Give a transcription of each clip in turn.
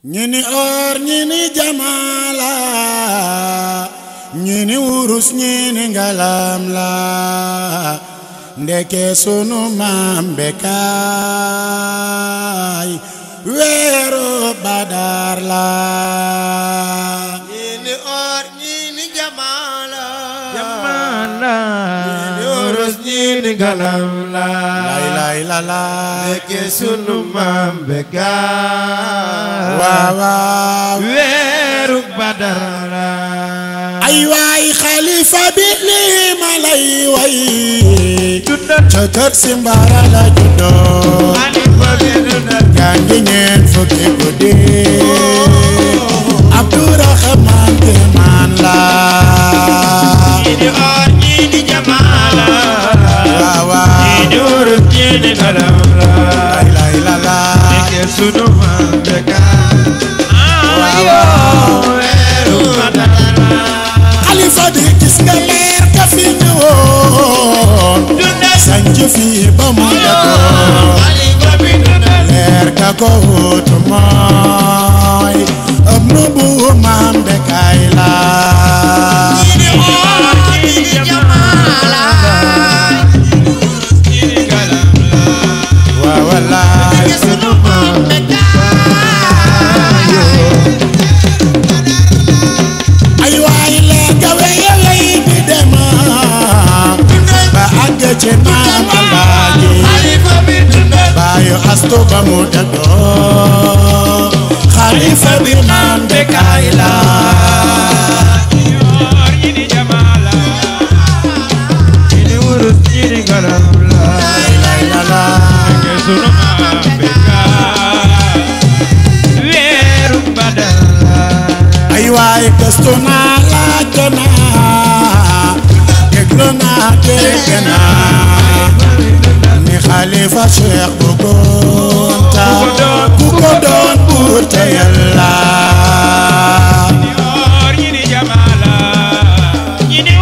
ñi ni or ñi ni jamala ñi ni wurus ñi ni ngalam la ndeke sunu maam Bécaye weeru Badar la ñi ni or ñi ni jamala ñi ni wurus ñi ni ngalam la lay la la ndeke sunu maam Bécaye waaw waaw weeru Badar la ay waay xalifa bi lii ma lay way ca kër Simbara la juddoo xalifa bi dundal jàngi ñeen fukki guddi Abdourahman Kéemaan la ñi ni or ñi ni jamala waaw waaw ñi ni wurus ñi ni ngalam la lay la la ndeke sunu maam Bécaye weeru Badar la xalifa bi gis nga leer ka fi ñëwoon sanc fii ba mu dëkkoon xalifa bi dundal leer ka ko wuutu mooy ëpp nu bu maam Bécaye la ñi ni or ñi ni jamala ñi ni ngalam la waaw wallaay sunu maam ay waay leer ka weye wey di dem ba àgg ci maam Alaaji xalifa bi dundal baayu astu ba mu dëkkoo xalifa bi maam Bécaye la ñi ni or ñi ni jamala ñi ni wurus ñi ni ngalam la lay la la ndeke sunu maam Bécaye weeru Badar la ay waay gëstu naa laaj naa déglu naa dégg naa ni xalifa Cheikh bu Kounta ku ko doon buur te Yàlla ñi ni or ñi ni jamala ñi ni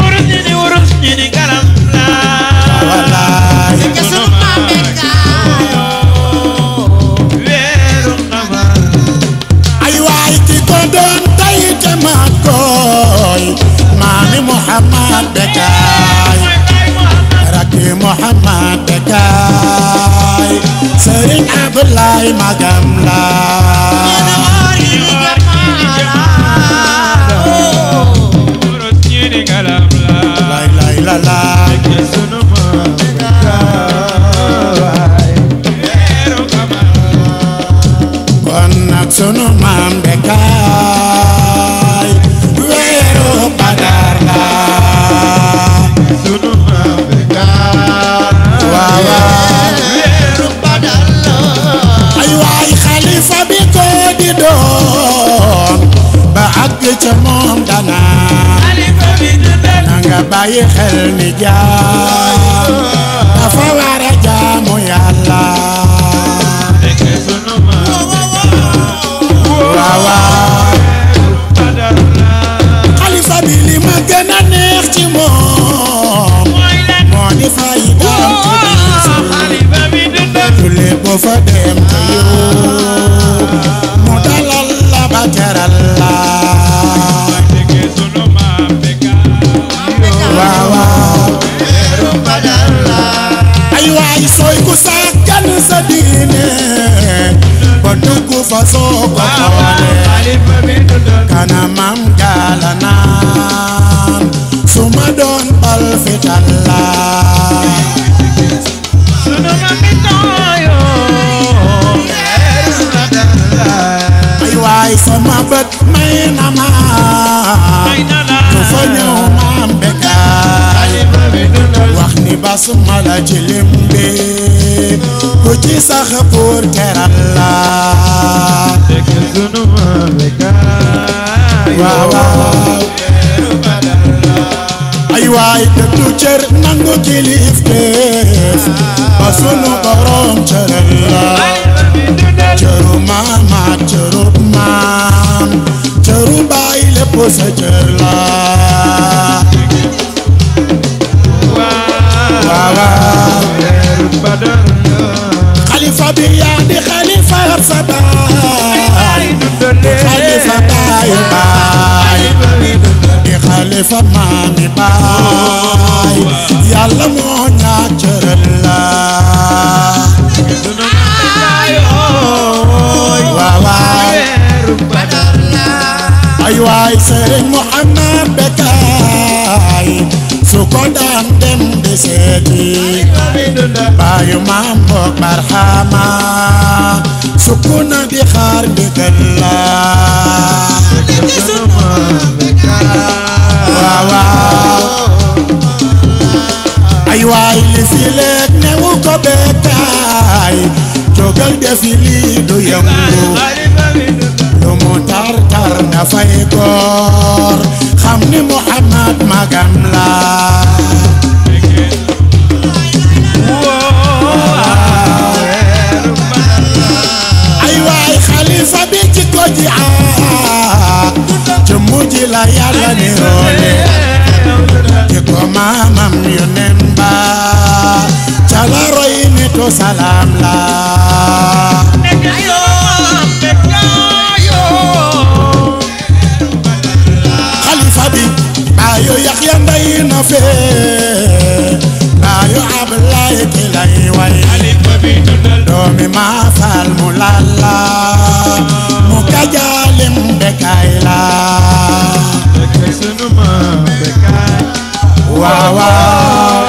wurus ñi ni ngalam la wallaay sunu maam Bécaye weeru Badar ay waay ki ko doon tay te mat koy maami Muhammad Bécaye rakki Muhammad Bécaye Sëriñ Abdoulaye magam la wurus ñi ni ngalam la lay la la ndeke sunu maam Bécaye weeru Badar kon nag sunu maam Bécaye weeru Badar la sunu maam Bécaye waaw waaw weeru Badar la ay waay xalifa bi ko di doon ba àgg ca moom dana xalifa bi dundal na nga bàyyi xel ni jaam dafa war a jaamu Yàlla ndeke sunu maam waaw waaw Badar la xalifa bi li ma gën a neex ci moom mooy lan moo di faydaam te diisul xalifa bi dundal julli boo fa dem te yow mu dalal la ba teral la ndeke sunu maam Bécaye waaw waaw weeru Badar la ay waay sooy ku sàggan sa diine ba dugg fa soo ko xoolee xalifa bi dundal kanamam gaala naan su ma doon bal fital la sunu maam Bécaye weeru Badar la ay waay sama bët may na ma may na la ku fa ñëw maam Bécaye xalifa bi dundal wax ni basmala ci lim bi ku ci sax pour teral la ndeke sunu maam Bécaye waaw waaw weeru Badar la ay waay dëddu cër nangu kilifteef ba sunu borom cëral la xalifa bi dundal cëru maam ak cëru maam cëru baay lépp sa cër la waaw waaw weeru Badar la xalifa bi yaa di xalifa sa baay maqaama sukuna di xaar ndigal la waaw waaw ay waay li fi leeg newu ko bekkaay jógal defi lii du yëngu lu mu tar tar dafay góor xam ni Muhammad magam la ay waay xalifa bi ci ko ji ci mujj la yàlla ni roole ci ko maamam yonen ba ca la roy nitu salaam la xalifa bi baayu Yaxya Ndey na fee baayu Ablaay ki lay way doomi maa faal mu lalla mu kajaalim bekaay la waaw waaw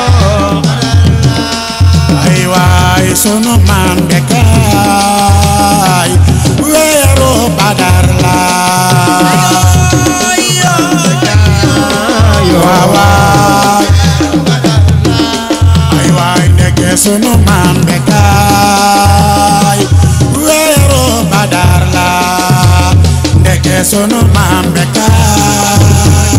ay waay sunu maam bekaay weeru Badar la waaw waaw ay waay ndeke sunu maam bekaay weeru Badar la ndeke sunu maam bekaay